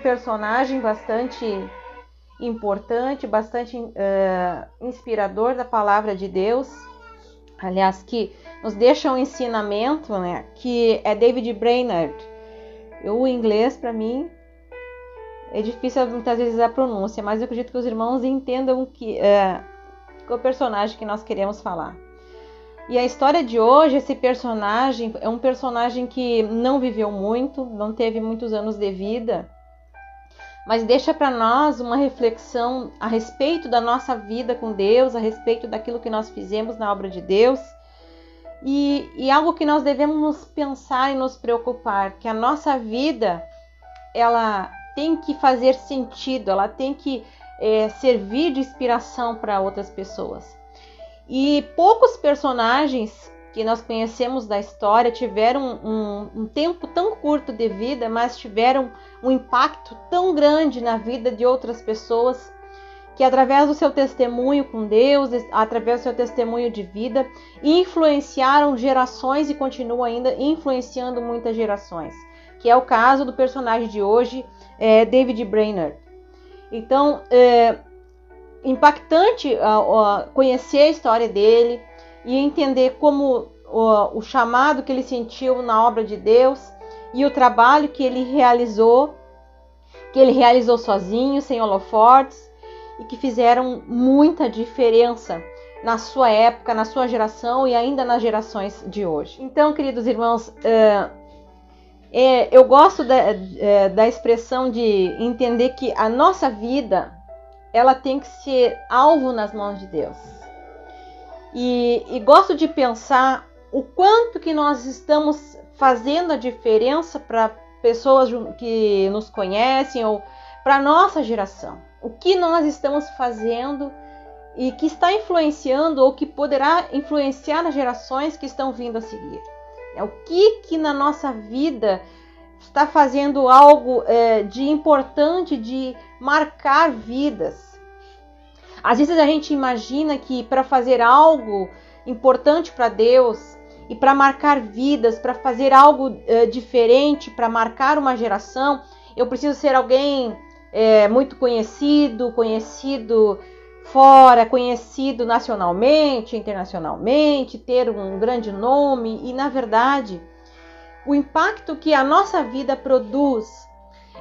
personagem bastante importante, bastante inspirador da palavra de Deus. Aliás, que nos deixa um ensinamento, né? Que é David Brainerd. O inglês, para mim, é difícil muitas vezes a pronúncia, mas eu acredito que os irmãos entendam que o personagem que nós queremos falar. E a história de hoje, esse personagem é um personagem que não viveu muito, não teve muitos anos de vida, mas deixa para nós uma reflexão a respeito da nossa vida com Deus, a respeito daquilo que nós fizemos na obra de Deus, e algo que nós devemos pensar e nos preocupar, que a nossa vida, ela tem que fazer sentido, ela tem que servir de inspiração para outras pessoas. E poucos personagens que nós conhecemos da história tiveram um tempo tão curto de vida, mas tiveram um impacto tão grande na vida de outras pessoas, que através do seu testemunho com Deus, através do seu testemunho de vida, influenciaram gerações e continuam ainda influenciando muitas gerações, que é o caso do personagem de hoje, David Brainerd. Então, impactante conhecer a história dele e entender como o chamado que ele sentiu na obra de Deus e o trabalho que ele realizou sozinho, sem holofotes, e que fizeram muita diferença na sua época, na sua geração e ainda nas gerações de hoje. Então, queridos irmãos, eu gosto da expressão de entender que a nossa vida, ela tem que ser alvo nas mãos de Deus. E gosto de pensar o quanto que nós estamos fazendo a diferença para pessoas que nos conhecem ou para a nossa geração. O que nós estamos fazendo e que está influenciando ou que poderá influenciar nas gerações que estão vindo a seguir. O que na nossa vida está fazendo algo de importante, de marcar vidas. Às vezes a gente imagina que para fazer algo importante para Deus e para marcar vidas, para fazer algo diferente, para marcar uma geração, eu preciso ser alguém muito conhecido fora, conhecido nacionalmente, internacionalmente, ter um grande nome. E na verdade, o impacto que a nossa vida produz,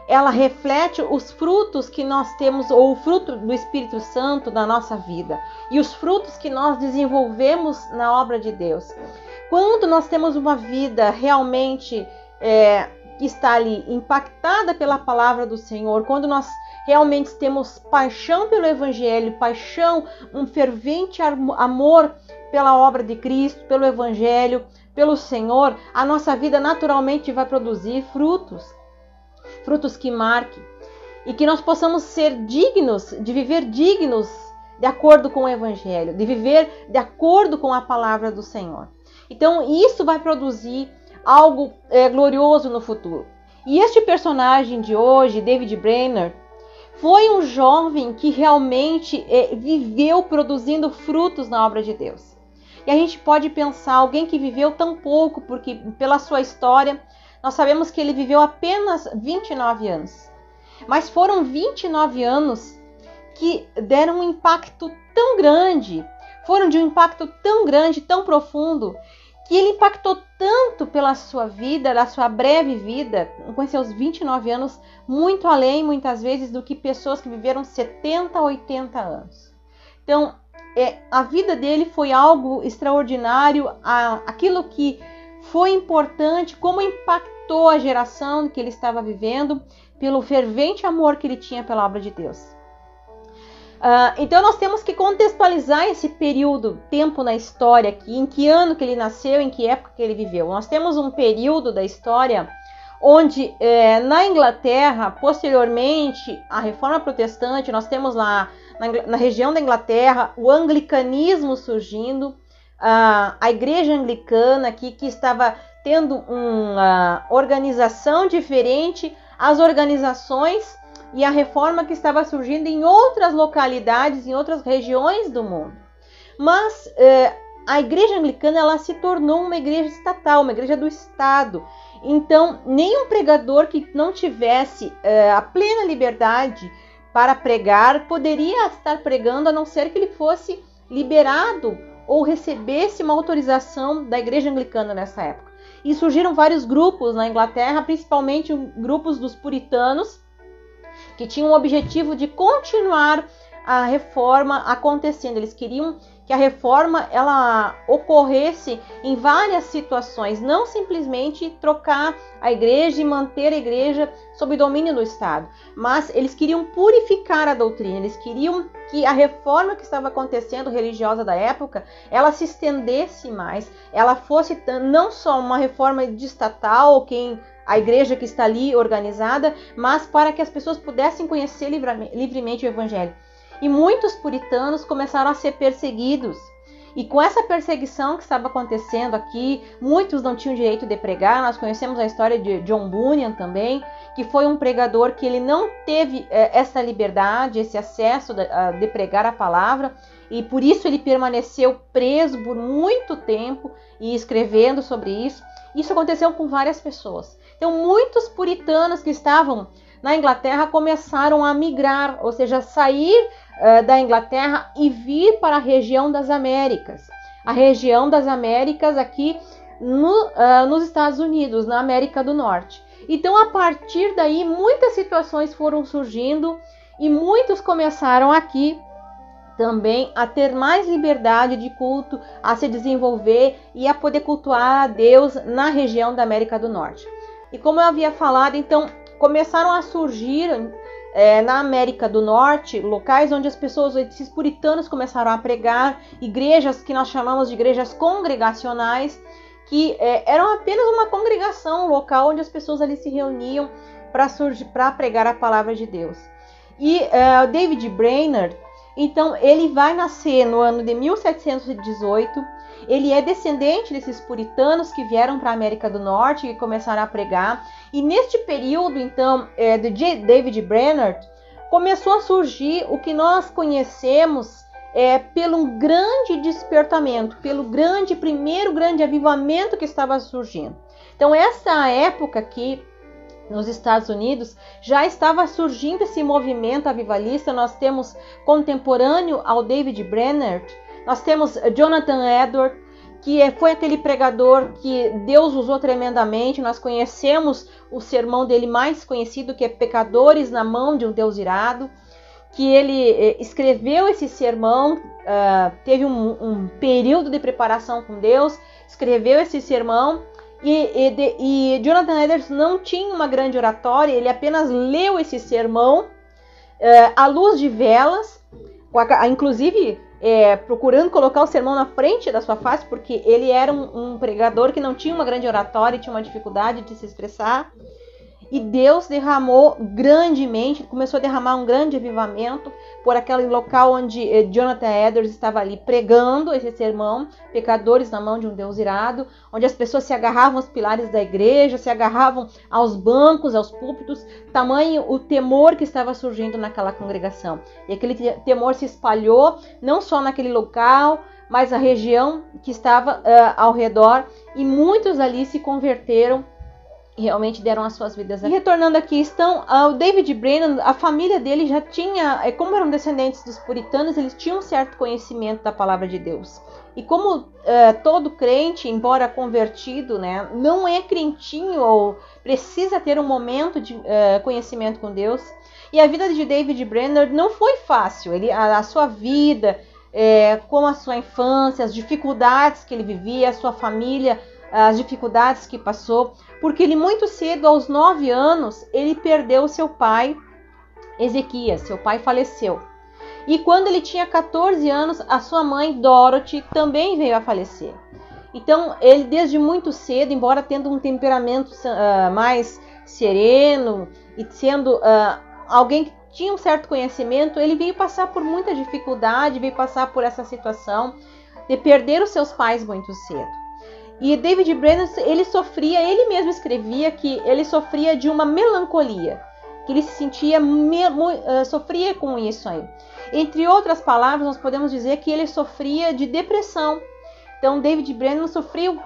ela reflete os frutos que nós temos, ou o fruto do Espírito Santo na nossa vida, e os frutos que nós desenvolvemos na obra de Deus. Quando nós temos uma vida realmente que está ali impactada pela palavra do Senhor, quando nós realmente temos paixão pelo Evangelho, paixão, um fervente amor pela obra de Cristo, pelo Evangelho, pelo Senhor, a nossa vida naturalmente vai produzir frutos que marquem, e que nós possamos ser dignos, de viver dignos de acordo com o Evangelho, de viver de acordo com a palavra do Senhor. Então isso vai produzir algo glorioso no futuro. E este personagem de hoje, David Brainerd, foi um jovem que realmente viveu produzindo frutos na obra de Deus. E a gente pode pensar, alguém que viveu tão pouco, porque pela sua história, nós sabemos que ele viveu apenas 29 anos. Mas foram 29 anos que deram um impacto tão grande, foram de um impacto tão grande, tão profundo, que ele impactou tanto pela sua vida, da sua breve vida, com seus 29 anos, muito além, muitas vezes, do que pessoas que viveram 70, 80 anos. Então, a vida dele foi algo extraordinário, aquilo que foi importante, como impactou a geração que ele estava vivendo, pelo fervente amor que ele tinha pela obra de Deus. Então nós temos que contextualizar esse período, tempo na história aqui, em que ano que ele nasceu, em que época que ele viveu. Nós temos um período da história onde na Inglaterra, posteriormente à Reforma Protestante, nós temos lá na região da Inglaterra o anglicanismo surgindo, a igreja anglicana aqui que estava tendo uma organização diferente às organizações e a reforma que estava surgindo em outras localidades, em outras regiões do mundo. Mas a igreja anglicana ela se tornou uma igreja estatal, uma igreja do Estado. Então, nenhum pregador que não tivesse a plena liberdade para pregar poderia estar pregando, a não ser que ele fosse liberado ou recebesse uma autorização da Igreja Anglicana nessa época. E surgiram vários grupos na Inglaterra, principalmente grupos dos puritanos, que tinham o objetivo de continuar a reforma acontecendo. Eles queriam que a reforma ela ocorresse em várias situações, não simplesmente trocar a igreja e manter a igreja sob domínio do Estado, mas eles queriam purificar a doutrina, eles queriam que a reforma que estava acontecendo religiosa da época, ela se estendesse mais, ela fosse não só uma reforma de estatal, a igreja que está ali organizada, mas para que as pessoas pudessem conhecer livremente o Evangelho. E muitos puritanos começaram a ser perseguidos. E com essa perseguição que estava acontecendo aqui, muitos não tinham direito de pregar. Nós conhecemos a história de John Bunyan também, que foi um pregador que ele não teve essa liberdade, esse acesso de pregar a palavra. E por isso ele permaneceu preso por muito tempo e escrevendo sobre isso. Isso aconteceu com várias pessoas. Então muitos puritanos que estavam na Inglaterra começaram a migrar, ou seja, sair da Inglaterra e vir para a região das Américas. A região das Américas aqui nos Estados Unidos, na América do Norte. Então, a partir daí, muitas situações foram surgindo e muitos começaram aqui também a ter mais liberdade de culto, a se desenvolver e a poder cultuar a Deus na região da América do Norte. E como eu havia falado, então, começaram a surgir na América do Norte locais onde as pessoas, esses puritanos, começaram a pregar, igrejas que nós chamamos de igrejas congregacionais, que eram apenas uma congregação local onde as pessoas ali se reuniam para pregar a palavra de Deus. E David Brainerd, então, ele vai nascer no ano de 1718. Ele é descendente desses puritanos que vieram para a América do Norte e começaram a pregar. E neste período, então, de David Brainerd, começou a surgir o que nós conhecemos pelo grande despertamento, pelo primeiro grande avivamento que estava surgindo. Então, essa época aqui, nos Estados Unidos, já estava surgindo esse movimento avivalista. Nós temos contemporâneo ao David Brainerd, nós temos Jonathan Edwards, que foi aquele pregador que Deus usou tremendamente. Nós conhecemos o sermão dele mais conhecido, que é Pecadores na Mão de um Deus Irado, que ele escreveu esse sermão, teve um período de preparação com Deus, escreveu esse sermão. E Jonathan Edwards não tinha uma grande oratória, ele apenas leu esse sermão à luz de velas, inclusive procurando colocar o sermão na frente da sua face, porque ele era um pregador que não tinha uma grande oratória e tinha uma dificuldade de se expressar. E Deus derramou grandemente, começou a derramar um grande avivamento por aquele local onde Jonathan Edwards estava ali pregando esse sermão, Pecadores na Mão de um Deus Irado, onde as pessoas se agarravam aos pilares da igreja, se agarravam aos bancos, aos púlpitos, tamanho o temor que estava surgindo naquela congregação. E aquele temor se espalhou, não só naquele local, mas a região que estava ao redor, e muitos ali se converteram, realmente deram as suas vidas. E retornando aqui, estão o David Brainerd, a família dele já tinha, como eram descendentes dos puritanos, eles tinham um certo conhecimento da palavra de Deus. E como todo crente, embora convertido, né, não é crentinho ou precisa ter um momento de conhecimento com Deus. E a vida de David Brainerd não foi fácil. A sua vida, como a sua infância, as dificuldades que ele vivia, a sua família, as dificuldades que passou, porque ele muito cedo, aos 9 anos, ele perdeu seu pai, Ezequias, seu pai faleceu. E quando ele tinha 14 anos, a sua mãe, Dorothy, também veio a falecer. Então, ele desde muito cedo, embora tendo um temperamento mais sereno e sendo alguém que tinha um certo conhecimento, ele veio passar por muita dificuldade, veio passar por essa situação de perder os seus pais muito cedo. E David Brainerd, ele mesmo escrevia que ele sofria de uma melancolia, que ele se sentia, sofria com isso aí. Entre outras palavras, nós podemos dizer que ele sofria de depressão. Então, David Brainerd sofreu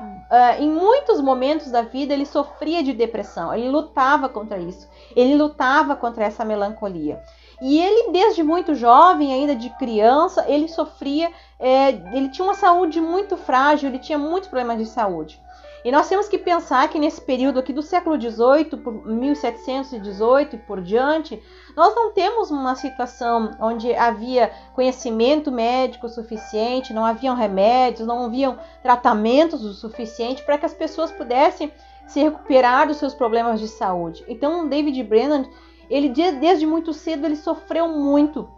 em muitos momentos da vida, ele sofria de depressão, ele lutava contra isso, ele lutava contra essa melancolia. E ele, desde muito jovem, ainda de criança, ele sofria, ele tinha uma saúde muito frágil, ele tinha muitos problemas de saúde. E nós temos que pensar que nesse período aqui do século XVIII, por 1718 e por diante, nós não temos uma situação onde havia conhecimento médico suficiente, não haviam remédios, não haviam tratamentos o suficiente para que as pessoas pudessem se recuperar dos seus problemas de saúde. Então, David Brainerd, ele desde muito cedo ele sofreu muito,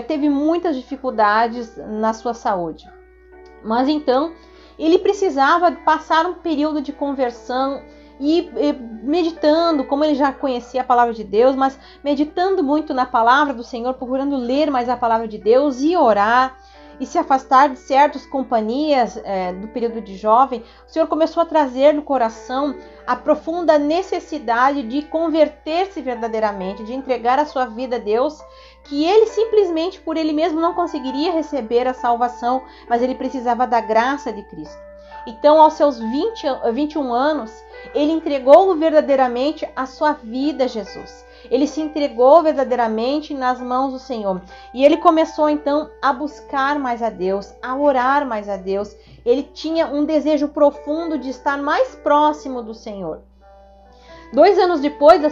teve muitas dificuldades na sua saúde. Mas então ele precisava passar um período de conversão e meditando, como ele já conhecia a palavra de Deus, mas meditando muito na palavra do Senhor, procurando ler mais a palavra de Deus e orar e se afastar de certas companhias do período de jovem. O Senhor começou a trazer no coração a profunda necessidade de converter-se verdadeiramente, de entregar a sua vida a Deus, que ele simplesmente por ele mesmo não conseguiria receber a salvação, mas ele precisava da graça de Cristo. Então, aos seus 21 anos, ele entregou verdadeiramente a sua vida a Jesus. Ele se entregou verdadeiramente nas mãos do Senhor. E ele começou então a buscar mais a Deus, a orar mais a Deus. Ele tinha um desejo profundo de estar mais próximo do Senhor. 2 anos depois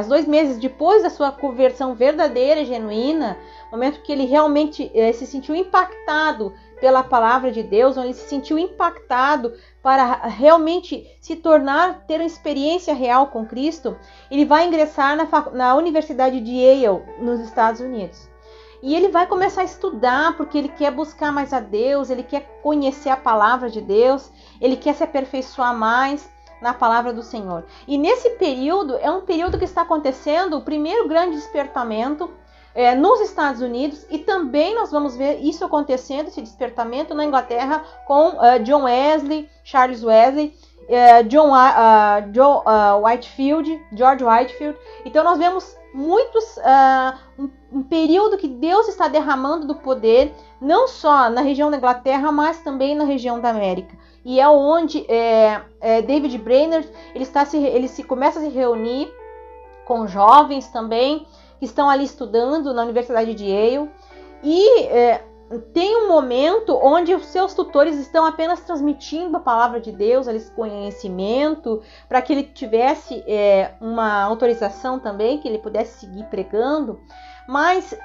dois meses depois da sua conversão verdadeira e genuína, momento que ele realmente se sentiu impactado pela palavra de Deus, onde ele se sentiu impactado para realmente ter uma experiência real com Cristo, ele vai ingressar na Universidade de Yale, nos Estados Unidos. E ele vai começar a estudar, porque ele quer buscar mais a Deus, ele quer conhecer a palavra de Deus, ele quer se aperfeiçoar mais na palavra do Senhor. E nesse período, é um período que está acontecendo o primeiro grande despertamento nos Estados Unidos, e também nós vamos ver isso acontecendo, esse despertamento na Inglaterra com John Wesley, Charles Wesley, George Whitefield. Então nós vemos um período que Deus está derramando do poder, não só na região da Inglaterra, mas também na região da América. E é onde David Brainerd ele começa a se reunir com jovens também, que estão ali estudando na Universidade de Yale, e tem um momento onde os seus tutores estão apenas transmitindo a palavra de Deus, esse conhecimento, para que ele tivesse uma autorização também, que ele pudesse seguir pregando. Mas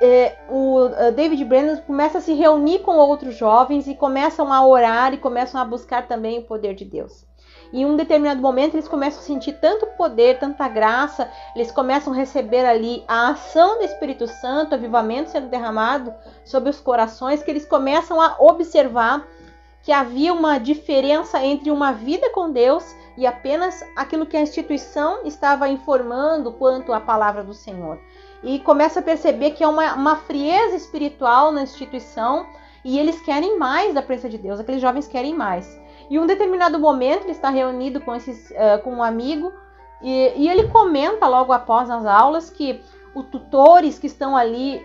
o David Brainerd começa a se reunir com outros jovens e começam a orar e começam a buscar também o poder de Deus. E em um determinado momento eles começam a sentir tanto poder, tanta graça, eles começam a receber ali a ação do Espírito Santo, o avivamento sendo derramado sobre os corações, que eles começam a observar que havia uma diferença entre uma vida com Deus e apenas aquilo que a instituição estava informando quanto à palavra do Senhor. E começa a perceber que é uma frieza espiritual na instituição, e eles querem mais da presença de Deus, aqueles jovens querem mais. E em um determinado momento ele está reunido com um amigo, e ele comenta logo após as aulas que os tutores que estão ali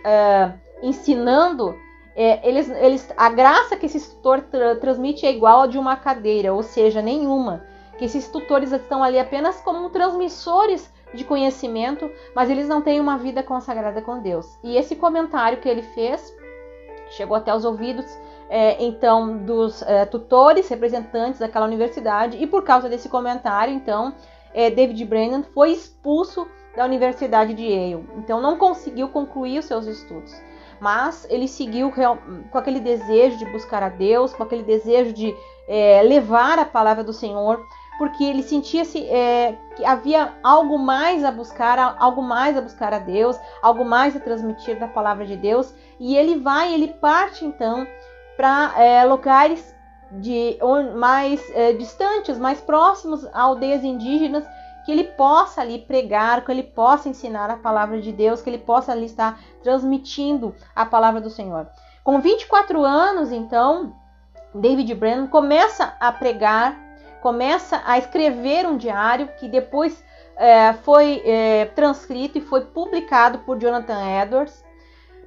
ensinando, a graça que esse tutor transmite é igual a de uma cadeira, ou seja, nenhuma. Que esses tutores estão ali apenas como transmissores de conhecimento, mas eles não têm uma vida consagrada com Deus. E esse comentário que ele fez chegou até os ouvidos então dos tutores, representantes daquela universidade, e por causa desse comentário, então, David Brainerd foi expulso da Universidade de Yale. Então não conseguiu concluir os seus estudos, mas ele seguiu com aquele desejo de buscar a Deus, com aquele desejo de levar a palavra do Senhor, porque ele sentia-se que havia algo mais a buscar a Deus, algo mais a transmitir da palavra de Deus, e ele parte então para lugares mais distantes, mais próximos a aldeias indígenas, que ele possa ali pregar, que ele possa ensinar a palavra de Deus, que ele possa ali estar transmitindo a palavra do Senhor. Com 24 anos, então, David Brainerd começa a pregar, começa a escrever um diário que depois foi transcrito e foi publicado por Jonathan Edwards.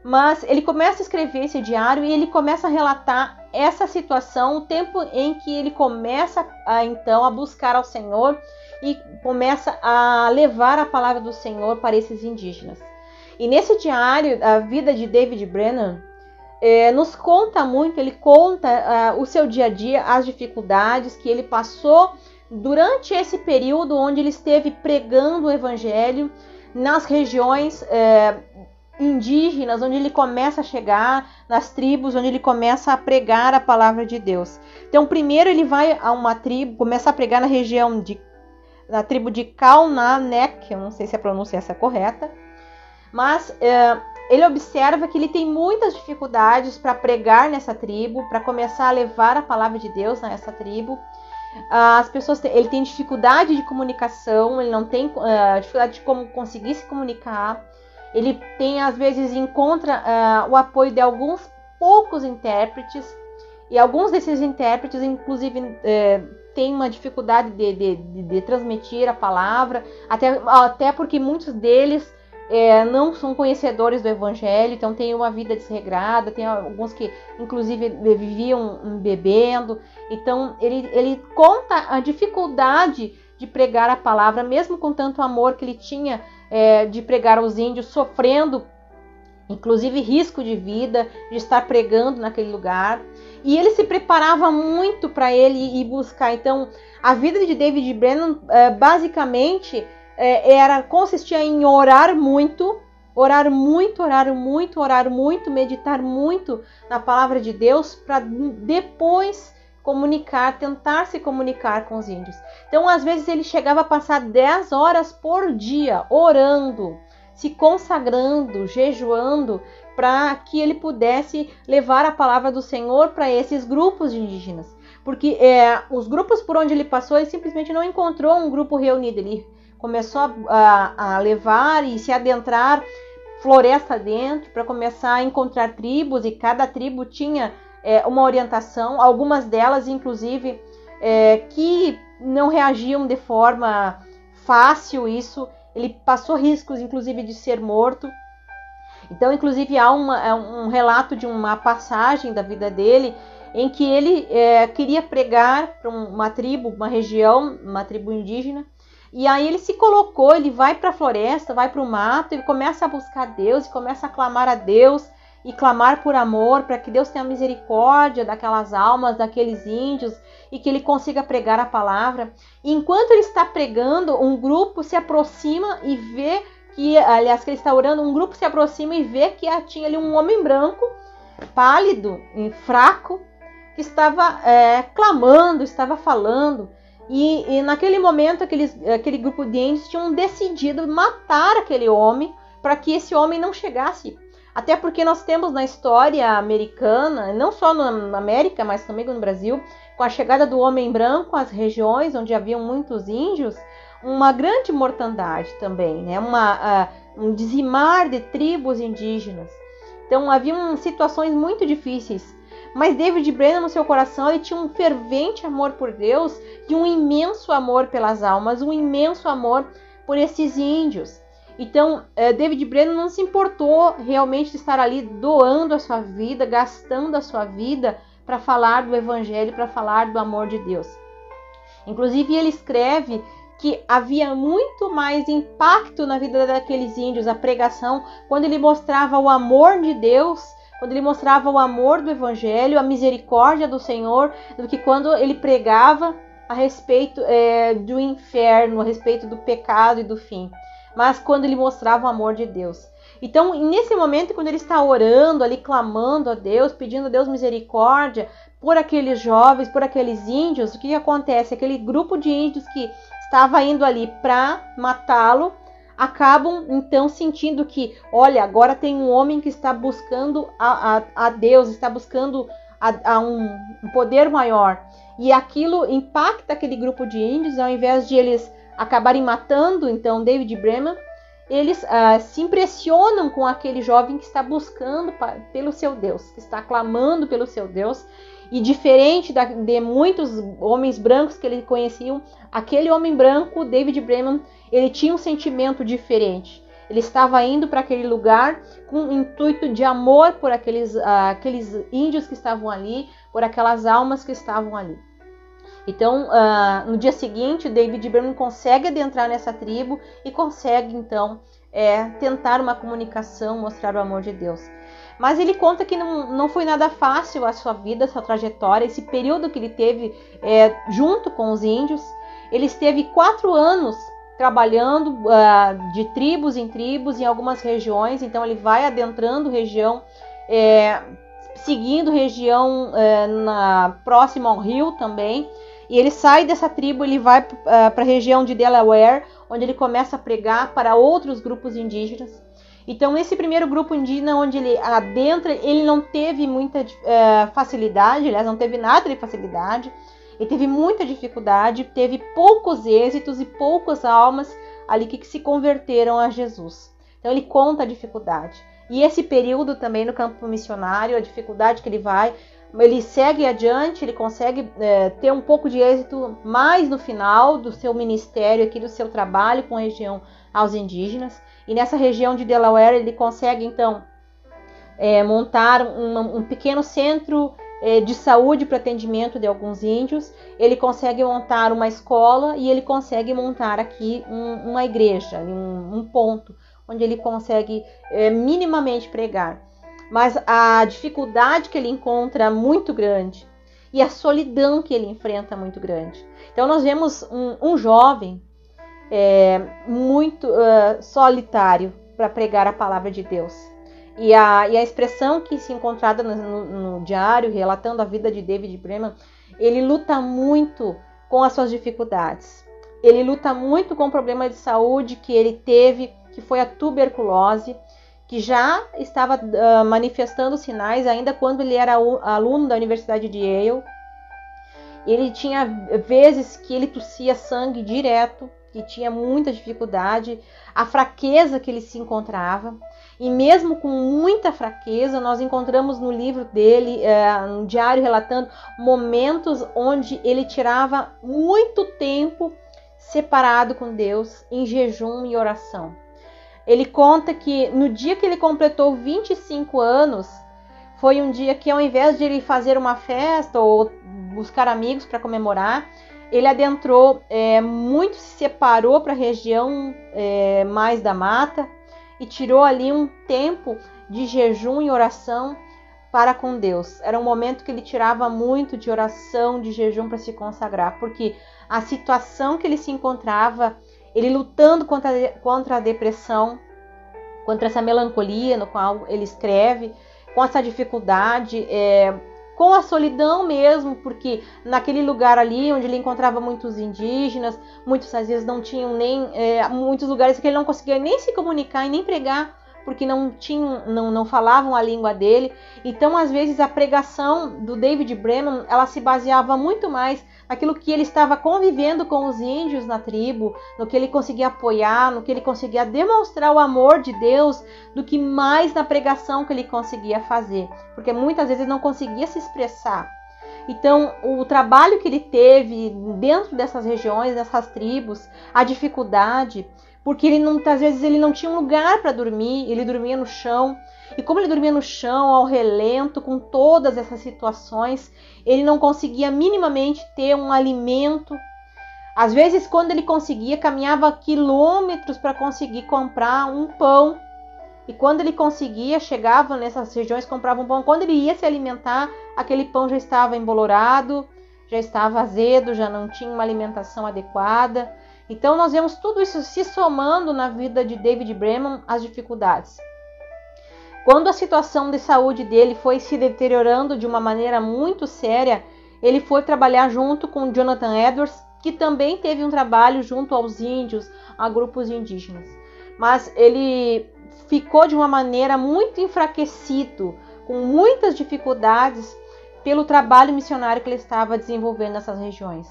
Mas ele começa a escrever esse diário e ele começa a relatar essa situação, o tempo em que ele começa então a buscar ao Senhor e começa a levar a palavra do Senhor para esses indígenas. E nesse diário, a vida de David Brainerd nos conta muito, ele conta o seu dia a dia, as dificuldades que ele passou durante esse período onde ele esteve pregando o evangelho nas regiões indígenas, onde ele começa a chegar, nas tribos, onde ele começa a pregar a palavra de Deus. Então, primeiro ele vai a uma tribo, começa a pregar na tribo de Kaunanek, eu não sei se a pronúncia é essa correta, mas ele observa que ele tem muitas dificuldades para pregar nessa tribo, para começar a levar a palavra de Deus nessa tribo. As pessoas ele tem dificuldade de comunicação, ele não tem dificuldade de como conseguir se comunicar. Ele tem, às vezes, encontra o apoio de alguns poucos intérpretes, e alguns desses intérpretes, inclusive, têm uma dificuldade de transmitir a palavra, até porque muitos deles não são conhecedores do evangelho, então tem uma vida desregrada, tem alguns que, inclusive, viviam bebendo. Então, ele conta a dificuldade de pregar a palavra, mesmo com tanto amor que ele tinha de pregar aos índios, sofrendo, inclusive, risco de vida, de estar pregando naquele lugar. E ele se preparava muito para ele ir buscar. Então, a vida de David Brainerd, basicamente, consistia em orar muito, meditar muito na palavra de Deus, para depois tentar se comunicar com os índios. Então, às vezes, ele chegava a passar 10 horas por dia orando, se consagrando, jejuando, para que ele pudesse levar a palavra do Senhor para esses grupos de indígenas. Porque os grupos por onde ele passou, ele simplesmente não encontrou um grupo reunido. Ele começou a levar e se adentrar floresta dentro para começar a encontrar tribos, e cada tribo tinha uma orientação, algumas delas, inclusive, que não reagiam de forma fácil. Ele passou riscos, inclusive, de ser morto. Então, inclusive, há um relato de uma passagem da vida dele em que ele queria pregar para uma tribo, uma região, uma tribo indígena. E aí ele se colocou, ele vai para a floresta, vai para o mato, ele começa a buscar Deus, e começa a clamar a Deus, e clamar por amor, para que Deus tenha misericórdia daquelas almas, daqueles índios, e que ele consiga pregar a palavra. E enquanto ele está pregando, um grupo se aproxima e vê que, aliás, que ele está orando, um grupo se aproxima e vê que tinha ali um homem branco, pálido e fraco, que estava clamando, estava falando. E naquele momento, aquele grupo de índios tinham decidido matar aquele homem, para que esse homem não chegasse. Até porque nós temos na história americana, não só na América, mas também no Brasil, com a chegada do homem branco às regiões onde haviam muitos índios, uma grande mortandade também, né? Um dizimar de tribos indígenas. Então haviam situações muito difíceis. Mas David Brainerd, no seu coração, ele tinha um fervente amor por Deus e um imenso amor pelas almas, um imenso amor por esses índios. Então, David Brainerd não se importou realmente de estar ali doando a sua vida, gastando a sua vida para falar do evangelho, para falar do amor de Deus. Inclusive, ele escreve que havia muito mais impacto na vida daqueles índios, a pregação, quando ele mostrava o amor de Deus, quando ele mostrava o amor do evangelho, a misericórdia do Senhor, do que quando ele pregava a respeito do inferno, a respeito do pecado e do fim. Mas quando ele mostrava o amor de Deus. Então, nesse momento, quando ele está orando ali, clamando a Deus, pedindo a Deus misericórdia por aqueles jovens, por aqueles índios, o que acontece? Aquele grupo de índios que estava indo ali para matá-lo, acabam então sentindo que, olha, agora tem um homem que está buscando a Deus, está buscando um poder maior. E aquilo impacta aquele grupo de índios, ao invés de eles acabarem matando, então, David Brainerd, eles se impressionam com aquele jovem que está buscando pelo seu Deus, que está clamando pelo seu Deus. E diferente de muitos homens brancos que eles conheciam, aquele homem branco, David Brainerd, ele tinha um sentimento diferente. Ele estava indo para aquele lugar com o intuito de amor por aqueles índios que estavam ali, por aquelas almas que estavam ali. Então, no dia seguinte, David Brainerd consegue adentrar nessa tribo e consegue, então, tentar uma comunicação, mostrar o amor de Deus. Mas ele conta que não foi nada fácil a sua vida, a sua trajetória, esse período que ele teve junto com os índios. Ele esteve 4 anos trabalhando de tribos em tribos em algumas regiões. Então ele vai adentrando região, seguindo região próxima ao rio também. E ele sai dessa tribo, ele vai para a região de Delaware, onde ele começa a pregar para outros grupos indígenas. Então, esse primeiro grupo indígena, onde ele adentra, ele não teve muita facilidade, aliás, não teve nada de facilidade. Ele teve muita dificuldade, teve poucos êxitos e poucas almas ali que se converteram a Jesus. Então, ele conta a dificuldade. E esse período também no campo missionário, a dificuldade que ele segue adiante, ele consegue ter um pouco de êxito mais no final do seu ministério, aqui do seu trabalho com a região aos indígenas. E nessa região de Delaware ele consegue então montar um pequeno centro de saúde para atendimento de alguns índios. Ele consegue montar uma escola e ele consegue montar aqui uma igreja, um ponto onde ele consegue minimamente pregar. Mas a dificuldade que ele encontra é muito grande e a solidão que ele enfrenta é muito grande. Então nós vemos um jovem muito solitário para pregar a palavra de Deus. E a expressão que se encontrada no diário, relatando a vida de David Brainerd, ele luta muito com as suas dificuldades. Ele luta muito com o problema de saúde que ele teve, que foi a tuberculose, que já estava manifestando sinais ainda quando ele era aluno da Universidade de Yale. Ele tinha vezes que ele tossia sangue direto, que tinha muita dificuldade, a fraqueza que ele se encontrava. E mesmo com muita fraqueza, nós encontramos no livro dele, no diário, relatando momentos onde ele tirava muito tempo separado com Deus, em jejum e oração. Ele conta que no dia que ele completou 25 anos, foi um dia que ao invés de ele fazer uma festa ou buscar amigos para comemorar, ele adentrou muito, se separou para a região mais da mata e tirou ali um tempo de jejum e oração para com Deus. Era um momento que ele tirava muito de oração, de jejum para se consagrar, porque a situação que ele se encontrava, ele lutando contra a depressão, contra essa melancolia no qual ele escreve, com essa dificuldade, com a solidão mesmo, porque naquele lugar ali onde ele encontrava muitos indígenas, muitos às vezes não tinham nem, muitos lugares que ele não conseguia nem se comunicar e nem pregar, porque não falavam a língua dele. Então às vezes a pregação do David Brainerd, ela se baseava muito mais naquilo que ele estava convivendo com os índios na tribo, no que ele conseguia apoiar, no que ele conseguia demonstrar o amor de Deus, do que mais na pregação que ele conseguia fazer, porque muitas vezes ele não conseguia se expressar. Então, o trabalho que ele teve dentro dessas regiões, dessas tribos, a dificuldade, porque às vezes ele não tinha um lugar para dormir, ele dormia no chão. E como ele dormia no chão, ao relento, com todas essas situações, ele não conseguia minimamente ter um alimento. Às vezes, quando ele conseguia, caminhava quilômetros para conseguir comprar um pão. E quando ele conseguia, chegava nessas regiões, comprava um pão. Quando ele ia se alimentar, aquele pão já estava embolorado, já estava azedo, já não tinha uma alimentação adequada. Então, nós vemos tudo isso se somando na vida de David Brainerd, as dificuldades. Quando a situação de saúde dele foi se deteriorando de uma maneira muito séria, ele foi trabalhar junto com Jonathan Edwards, que também teve um trabalho junto aos índios, a grupos indígenas. Mas ele ficou de uma maneira muito enfraquecido, com muitas dificuldades, pelo trabalho missionário que ele estava desenvolvendo nessas regiões.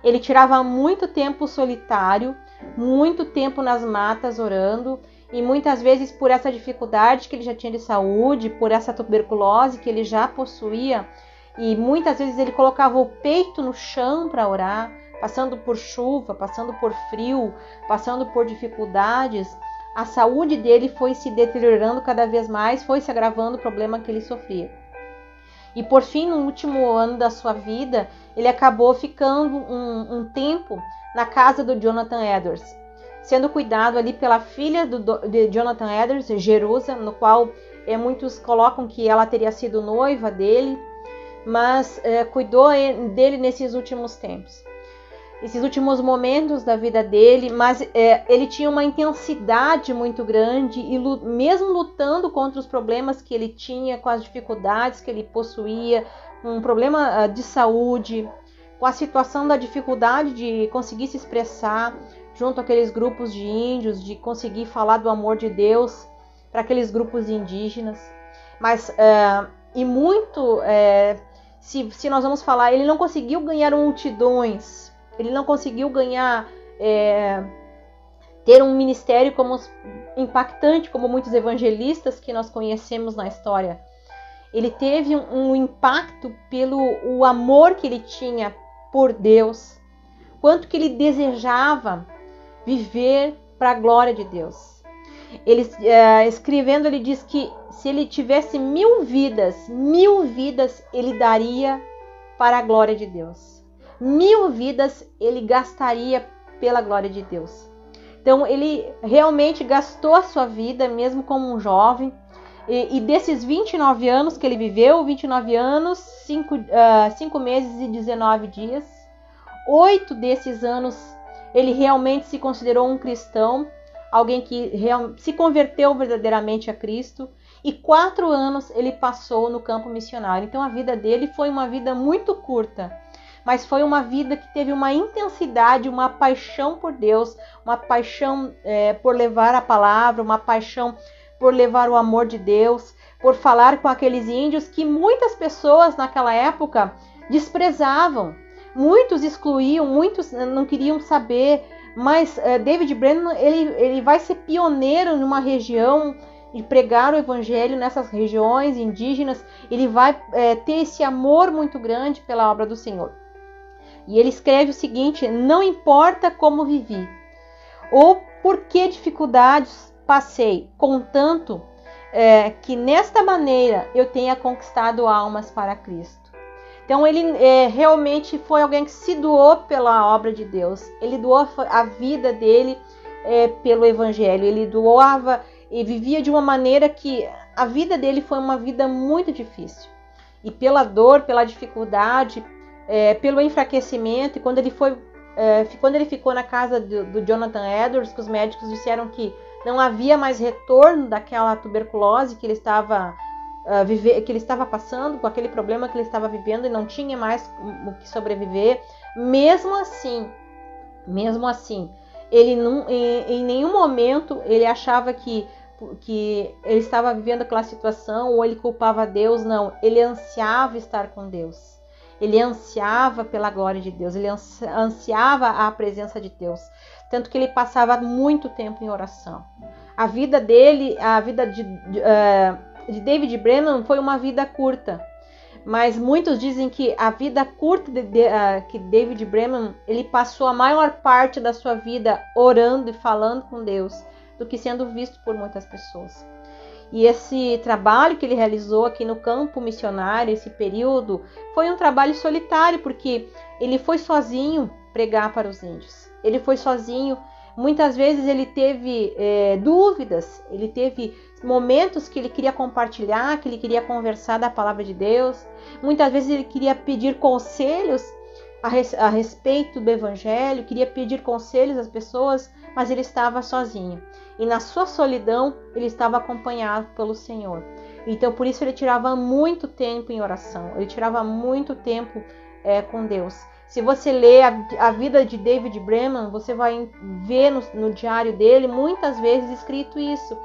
Ele tirava muito tempo solitário, muito tempo nas matas orando, e muitas vezes por essa dificuldade que ele já tinha de saúde, por essa tuberculose que ele já possuía, e muitas vezes ele colocava o peito no chão para orar, passando por chuva, passando por frio, passando por dificuldades. a saúde dele foi se deteriorando cada vez mais, foi se agravando o problema que ele sofria. E por fim, no último ano da sua vida, ele acabou ficando um tempo na casa do Jonathan Edwards, sendo cuidado ali pela filha de Jonathan Edwards, Jerusa, no qual muitos colocam que ela teria sido noiva dele, mas cuidou dele nesses últimos tempos. Esses últimos momentos da vida dele, mas ele tinha uma intensidade muito grande e mesmo lutando contra os problemas que ele tinha, com as dificuldades que ele possuía, um problema de saúde, com a situação da dificuldade de conseguir se expressar junto àqueles grupos de índios, de conseguir falar do amor de Deus para aqueles grupos indígenas. Mas, se nós vamos falar, ele não conseguiu ganhar multidões, ele não conseguiu ganhar, ter um ministério impactante como muitos evangelistas que nós conhecemos na história. Ele teve um impacto pelo amor que ele tinha por Deus, quanto que ele desejava viver para a glória de Deus. Ele, escrevendo, ele diz que se ele tivesse 1000 vidas ele daria para a glória de Deus. 1000 vidas ele gastaria pela glória de Deus. Então ele realmente gastou a sua vida, mesmo como um jovem, e desses 29 anos que ele viveu, 29 anos, 5 meses e 19 dias, 8 desses anos ele realmente se considerou um cristão, alguém que se converteu verdadeiramente a Cristo, e 4 anos ele passou no campo missionário. Então a vida dele foi uma vida muito curta, mas foi uma vida que teve uma intensidade, uma paixão por Deus, uma paixão por levar a palavra, uma paixão por levar o amor de Deus, por falar com aqueles índios que muitas pessoas naquela época desprezavam, muitos excluíam, muitos não queriam saber, mas David Brainerd ele vai ser pioneiro numa região de pregar o evangelho nessas regiões indígenas. Ele vai ter esse amor muito grande pela obra do Senhor. E ele escreve o seguinte: não importa como vivi ou por que dificuldades passei, contanto que nesta maneira eu tenha conquistado almas para Cristo. Então ele realmente foi alguém que se doou pela obra de Deus. Ele doou a vida dele pelo evangelho. Ele doava e vivia de uma maneira que a vida dele foi uma vida muito difícil. E pela dor, pela dificuldade, pelo enfraquecimento, e quando ele ficou na casa do Jonathan Edwards, que os médicos disseram que não havia mais retorno daquela tuberculose que ele estava passando, com aquele problema que ele estava vivendo, e não tinha mais o que sobreviver. Mesmo assim, ele em nenhum momento ele achava que ele estava vivendo aquela situação ou ele culpava Deus. Não, ele ansiava estar com Deus. Ele ansiava pela glória de Deus, ele ansiava a presença de Deus. Tanto que ele passava muito tempo em oração. A vida dele, a vida de David Brainerd foi uma vida curta. Mas muitos dizem que a vida curta que David Brainerd, ele passou a maior parte da sua vida orando e falando com Deus, do que sendo visto por muitas pessoas. E esse trabalho que ele realizou aqui no campo missionário, esse período, foi um trabalho solitário, porque ele foi sozinho pregar para os índios. Ele foi sozinho. Muitas vezes ele teve dúvidas, ele teve momentos que ele queria compartilhar, que ele queria conversar da palavra de Deus. Muitas vezes ele queria pedir conselhos a respeito do evangelho, queria pedir conselhos às pessoas, mas ele estava sozinho. E na sua solidão, ele estava acompanhado pelo Senhor. Então, por isso, ele tirava muito tempo em oração. Ele tirava muito tempo com Deus. Se você ler a vida de David Brainerd, você vai ver no diário dele, muitas vezes escrito isso.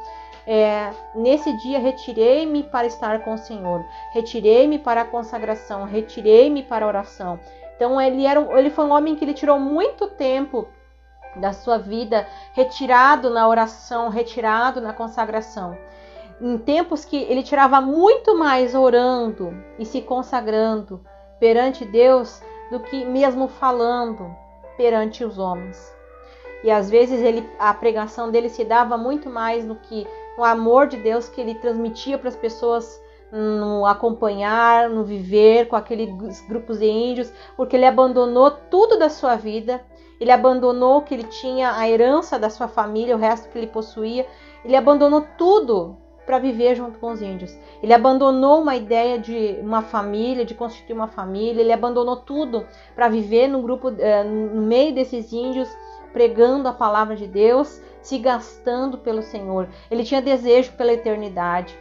Nesse dia, retirei-me para estar com o Senhor. Retirei-me para a consagração. Retirei-me para a oração. Então, ele foi um homem que ele tirou muito tempo da sua vida retirado na oração, retirado na consagração. Em tempos que ele tirava muito mais orando e se consagrando perante Deus do que mesmo falando perante os homens. e às vezes a pregação dele se dava muito mais no amor de Deus que ele transmitia para as pessoas, no acompanhar, no viver com aqueles grupos de índios, porque ele abandonou tudo da sua vida, ele abandonou o que ele tinha, a herança da sua família, o resto que ele possuía, ele abandonou tudo para viver junto com os índios. Ele abandonou uma ideia de uma família, de constituir uma família, ele abandonou tudo para viver no grupo, no meio desses índios, pregando a palavra de Deus, se gastando pelo Senhor. Ele tinha desejo pela eternidade.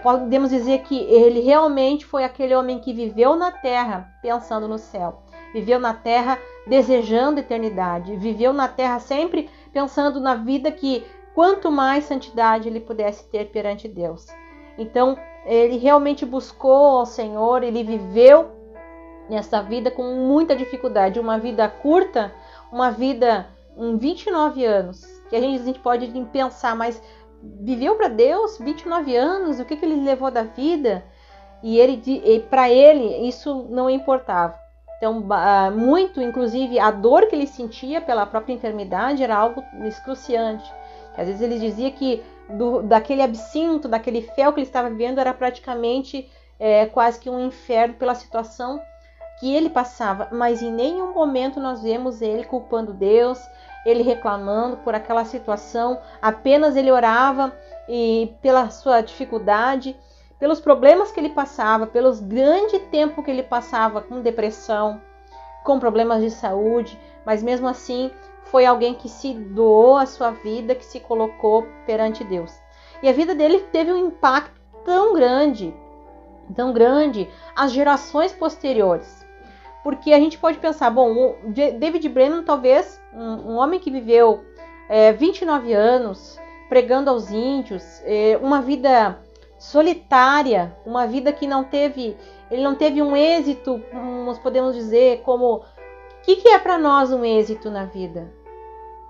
Podemos dizer que ele realmente foi aquele homem que viveu na terra pensando no céu. Viveu na terra desejando eternidade. Viveu na terra sempre pensando na vida que quanto mais santidade ele pudesse ter perante Deus. Então, ele realmente buscou ao Senhor, ele viveu nessa vida com muita dificuldade. Uma vida curta, uma vida em 29 anos, que a gente pode pensar, mas viveu para Deus 29 anos, o que ele levou da vida? E para ele isso não importava. Então, muito, inclusive, a dor que ele sentia pela própria enfermidade era algo excruciante. Às vezes ele dizia que daquele absinto, daquele fel que ele estava vivendo, era praticamente quase que um inferno pela situação que ele passava. Mas em nenhum momento nós vemos ele culpando Deus, ele reclamando por aquela situação. Apenas ele orava e pela sua dificuldade, pelos problemas que ele passava, pelos grande tempo que ele passava com depressão, com problemas de saúde, mas mesmo assim foi alguém que se doou a sua vida, que se colocou perante Deus. E a vida dele teve um impacto tão grande, às gerações posteriores. Porque a gente pode pensar, bom, o David Brainerd talvez, um homem que viveu 29 anos pregando aos índios, uma vida solitária, uma vida que ele não teve um êxito, nós podemos dizer, como, o que é para nós um êxito na vida?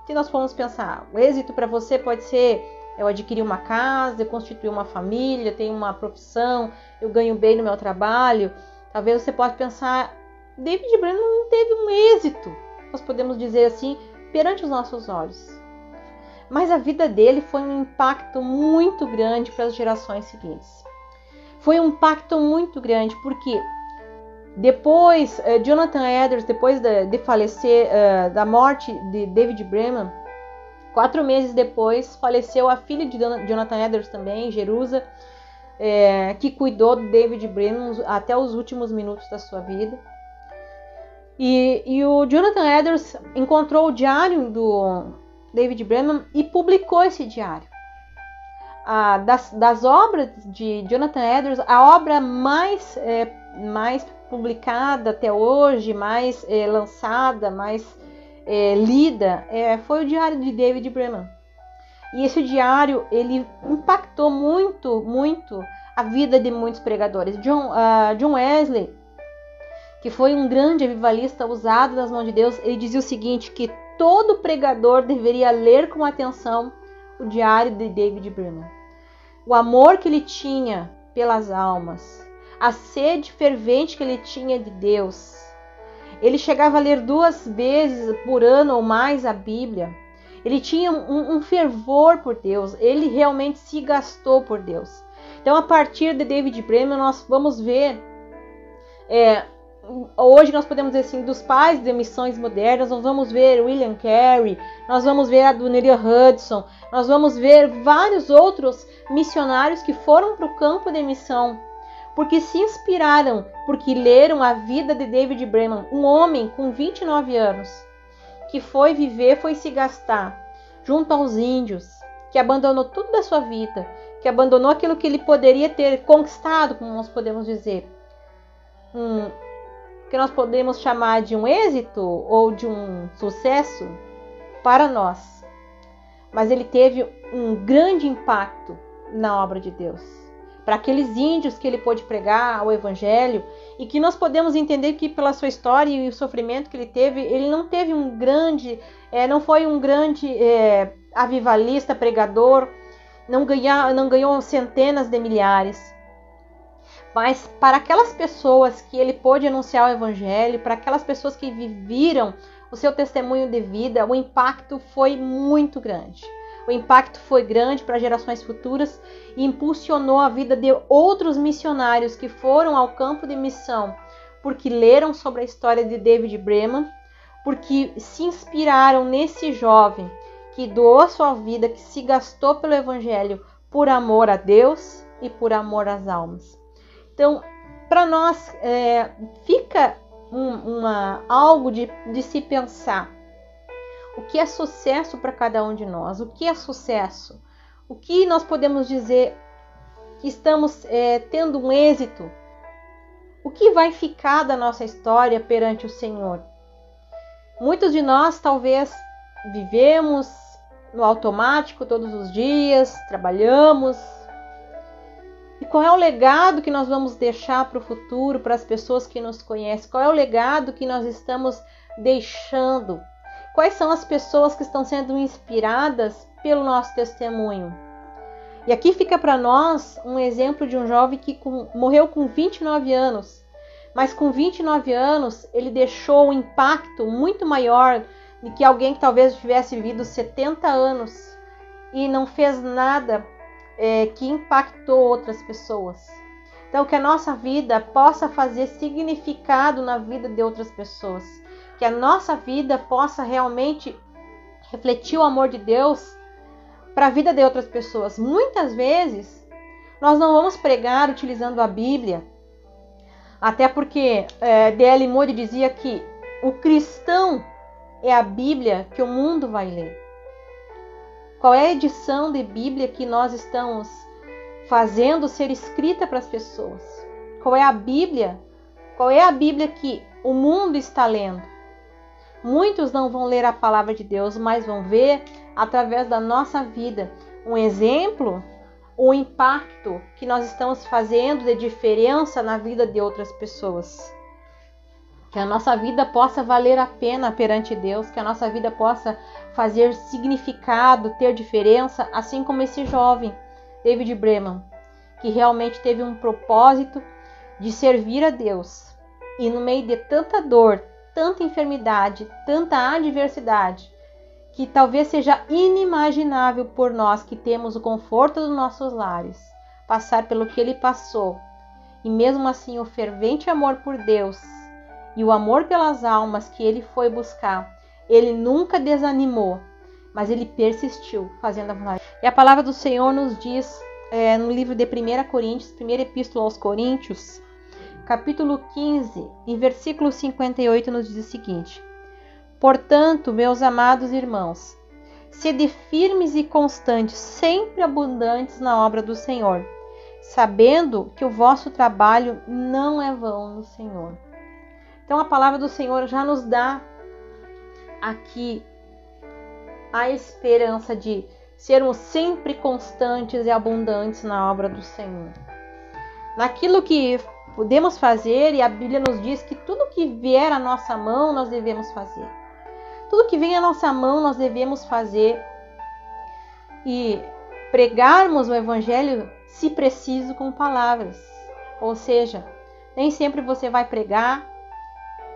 Se nós formos pensar, o êxito para você pode ser eu adquirir uma casa, eu constituir uma família, ter uma profissão, eu ganho bem no meu trabalho. Talvez você possa pensar, David Brainerd não teve um êxito, nós podemos dizer assim, perante os nossos olhos. Mas a vida dele foi um impacto muito grande para as gerações seguintes. Foi um impacto muito grande, porque depois, Jonathan Edwards, depois de falecer, da morte de David Brainerd, 4 meses depois, faleceu a filha de Jonathan Edwards também, Jerusa, que cuidou de David Brainerd até os últimos minutos da sua vida. E o Jonathan Edwards encontrou o diário do David Brainerd e publicou esse diário. Das obras de Jonathan Edwards, a obra mais publicada até hoje, mais lançada, mais lida, foi o diário de David Brainerd. E esse diário, ele impactou muito, muito a vida de muitos pregadores. John Wesley, que foi um grande avivalista usado nas mãos de Deus, ele dizia o seguinte, que todo pregador deveria ler com atenção o diário de David Brainerd. O amor que ele tinha pelas almas, a sede fervente que ele tinha de Deus. Ele chegava a ler 2 vezes por ano ou mais a Bíblia. Ele tinha um fervor por Deus. Ele realmente se gastou por Deus. Então, a partir de David Brainerd, nós vamos ver... hoje nós podemos dizer assim, dos pais de missões modernas, nós vamos ver William Carey, nós vamos ver a Adoniram Hudson, nós vamos ver vários outros missionários que foram para o campo de missão, porque se inspiraram, porque leram a vida de David Brainerd, um homem com 29 anos, que foi viver, foi se gastar junto aos índios, que abandonou tudo da sua vida, que abandonou aquilo que ele poderia ter conquistado, como nós podemos dizer, que nós podemos chamar de um êxito ou de um sucesso para nós. Mas ele teve um grande impacto na obra de Deus. Para aqueles índios que ele pôde pregar o evangelho, e que nós podemos entender que pela sua história e o sofrimento que ele teve, ele não teve não foi um grande avivalista, pregador, não ganhou centenas de milhares. Mas para aquelas pessoas que ele pôde anunciar o evangelho, para aquelas pessoas que viveram o seu testemunho de vida, o impacto foi muito grande. O impacto foi grande para gerações futuras e impulsionou a vida de outros missionários que foram ao campo de missão, porque leram sobre a história de David Brainerd, porque se inspiraram nesse jovem que doou sua vida, que se gastou pelo Evangelho por amor a Deus e por amor às almas. Então, para nós, fica algo de se pensar. O que é sucesso para cada um de nós? O que é sucesso? O que nós podemos dizer que estamos tendo um êxito? O que vai ficar da nossa história perante o Senhor? Muitos de nós talvez vivemos no automático todos os dias, trabalhamos. E qual é o legado que nós vamos deixar para o futuro, para as pessoas que nos conhecem? Qual é o legado que nós estamos deixando? Quais são as pessoas que estão sendo inspiradas pelo nosso testemunho? E aqui fica para nós um exemplo de um jovem que morreu com 29 anos. Mas com 29 anos ele deixou um impacto muito maior do que alguém que talvez tivesse vivido 70 anos e não fez nada que impactou outras pessoas. Então, que a nossa vida possa fazer significado na vida de outras pessoas. Que a nossa vida possa realmente refletir o amor de Deus para a vida de outras pessoas. Muitas vezes, nós não vamos pregar utilizando a Bíblia, até porque D.L. Moody dizia que o cristão é a Bíblia que o mundo vai ler. Qual é a edição de Bíblia que nós estamos fazendo ser escrita para as pessoas? Qual é a Bíblia? Qual é a Bíblia que o mundo está lendo? Muitos não vão ler a palavra de Deus, mas vão ver através da nossa vida um exemplo, um impacto que nós estamos fazendo de diferença na vida de outras pessoas. Que a nossa vida possa valer a pena perante Deus, que a nossa vida possa fazer significado, ter diferença, assim como esse jovem, David Brainerd, que realmente teve um propósito de servir a Deus. E no meio de tanta dor, tanta enfermidade, tanta adversidade, que talvez seja inimaginável por nós que temos o conforto dos nossos lares, passar pelo que ele passou. E mesmo assim o fervente amor por Deus e o amor pelas almas que ele foi buscar, ele nunca desanimou, mas ele persistiu fazendo a vontade. E a palavra do Senhor nos diz no livro de 1 Coríntios, primeira epístola aos Coríntios, capítulo 15, em versículo 58, nos diz o seguinte: portanto, meus amados irmãos, sede firmes e constantes, sempre abundantes na obra do Senhor, sabendo que o vosso trabalho não é vão no Senhor. Então a palavra do Senhor já nos dá aqui a esperança de sermos sempre constantes e abundantes na obra do Senhor. Naquilo que podemos fazer, e a Bíblia nos diz que tudo que vier à nossa mão nós devemos fazer. Tudo que vem à nossa mão nós devemos fazer e pregarmos o Evangelho, se preciso, com palavras. Ou seja, nem sempre você vai pregar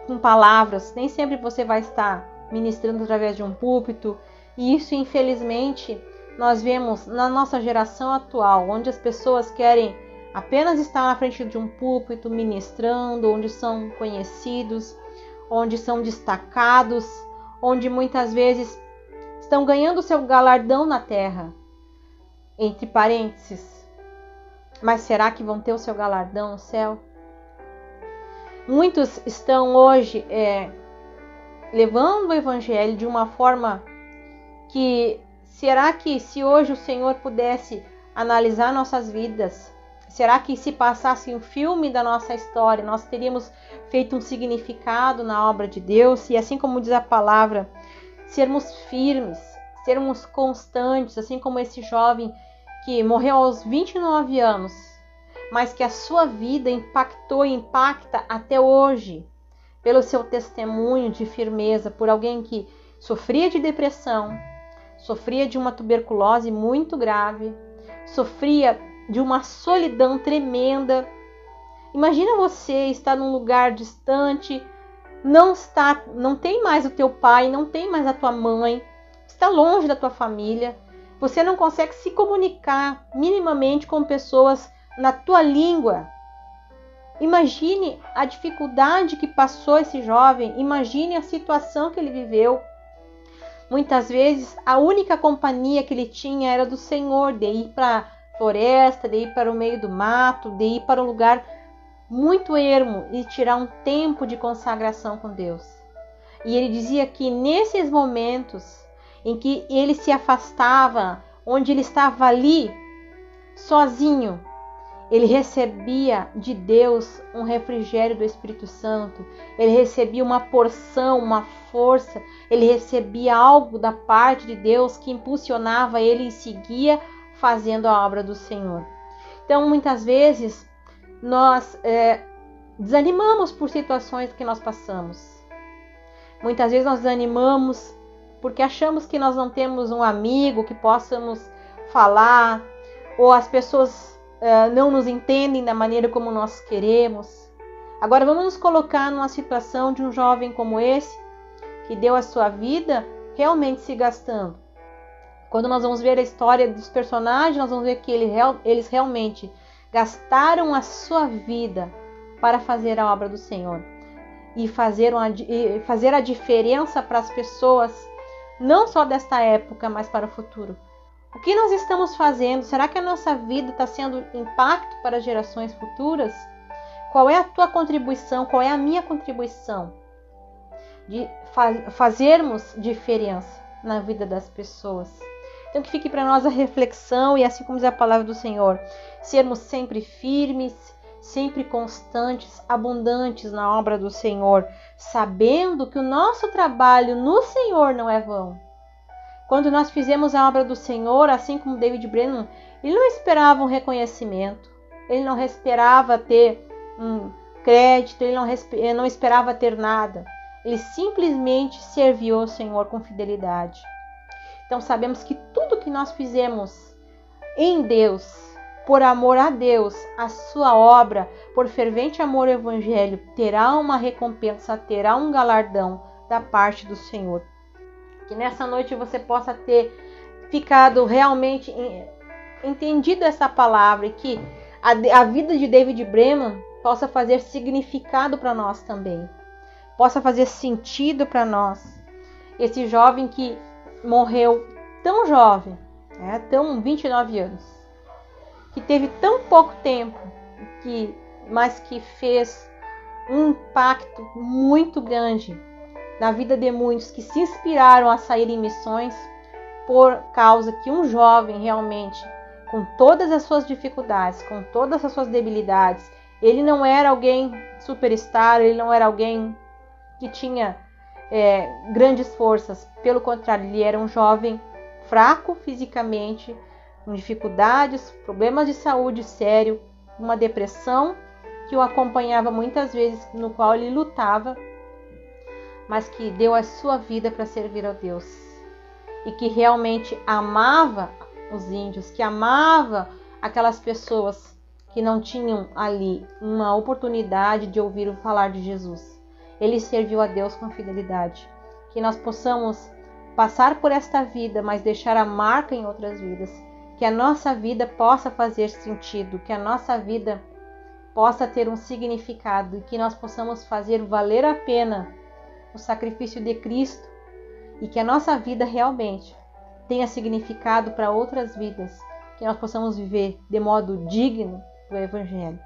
com palavras, nem sempre você vai estar ministrando através de um púlpito. E isso, infelizmente, nós vemos na nossa geração atual, onde as pessoas querem apenas estar na frente de um púlpito ministrando, onde são conhecidos, onde são destacados, onde muitas vezes estão ganhando seu galardão na terra, entre parênteses. Mas será que vão ter o seu galardão no céu? Muitos estão hoje levando o Evangelho de uma forma que, será que se hoje o Senhor pudesse analisar nossas vidas, será que se passasse um filme da nossa história, nós teríamos feito um significado na obra de Deus? E assim como diz a palavra, sermos firmes, sermos constantes, assim como esse jovem que morreu aos 29 anos, mas que a sua vida impactou e impacta até hoje, pelo seu testemunho de firmeza, por alguém que sofria de depressão, sofria de uma tuberculose muito grave, sofria de uma solidão tremenda. Imagina você estar num lugar distante, não tem mais o teu pai, não tem mais a tua mãe, está longe da tua família, você não consegue se comunicar minimamente com pessoas na tua língua. Imagine a dificuldade que passou esse jovem, imagine a situação que ele viveu. Muitas vezes a única companhia que ele tinha era do Senhor, de ir para a floresta, de ir para o meio do mato, de ir para um lugar muito ermo e tirar um tempo de consagração com Deus. E ele dizia que nesses momentos em que ele se afastava, onde ele estava ali, sozinho, ele recebia de Deus um refrigério do Espírito Santo, ele recebia uma porção, uma força, ele recebia algo da parte de Deus que impulsionava ele e seguia fazendo a obra do Senhor. Então, muitas vezes, nós desanimamos por situações que nós passamos. Muitas vezes nós desanimamos porque achamos que nós não temos um amigo que possamos falar, ou as pessoas não nos entendem da maneira como nós queremos. Agora vamos nos colocar numa situação de um jovem como esse, que deu a sua vida realmente se gastando. Quando nós vamos ver a história dos personagens, nós vamos ver que eles realmente gastaram a sua vida para fazer a obra do Senhor e fazer a diferença para as pessoas, não só desta época, mas para o futuro. O que nós estamos fazendo? Será que a nossa vida está sendo impacto para gerações futuras? Qual é a tua contribuição? Qual é a minha contribuição de fazermos diferença na vida das pessoas? Então que fique para nós a reflexão, e assim como diz a palavra do Senhor, sermos sempre firmes, sempre constantes, abundantes na obra do Senhor, sabendo que o nosso trabalho no Senhor não é vão. Quando nós fizemos a obra do Senhor, assim como David Brainerd, ele não esperava um reconhecimento, ele não esperava ter um crédito, ele não esperava ter nada. Ele simplesmente serviu ao Senhor com fidelidade. Então sabemos que tudo que nós fizemos em Deus, por amor a Deus, a sua obra, por fervente amor ao Evangelho, terá uma recompensa, terá um galardão da parte do Senhor. Que nessa noite você possa ter ficado realmente entendido essa palavra, e que a vida de David Brainerd possa fazer significado para nós também, possa fazer sentido para nós. Esse jovem que morreu tão jovem, tão 29 anos, que teve tão pouco tempo, mas que fez um impacto muito grande na vida de muitos que se inspiraram a sair em missões, por causa que um jovem realmente, com todas as suas dificuldades, com todas as suas debilidades, ele não era alguém superstar, ele não era alguém que tinha grandes forças. Pelo contrário, ele era um jovem fraco fisicamente, com dificuldades, problemas de saúde sério, uma depressão que o acompanhava muitas vezes, no qual ele lutava, mas que deu a sua vida para servir a Deus, e que realmente amava os índios, que amava aquelas pessoas que não tinham ali uma oportunidade de ouvir falar de Jesus. Ele serviu a Deus com fidelidade. Que nós possamos passar por esta vida, mas deixar a marca em outras vidas. Que a nossa vida possa fazer sentido, que a nossa vida possa ter um significado, e que nós possamos fazer valer a pena o sacrifício de Cristo, e que a nossa vida realmente tenha significado para outras vidas, que nós possamos viver de modo digno do Evangelho.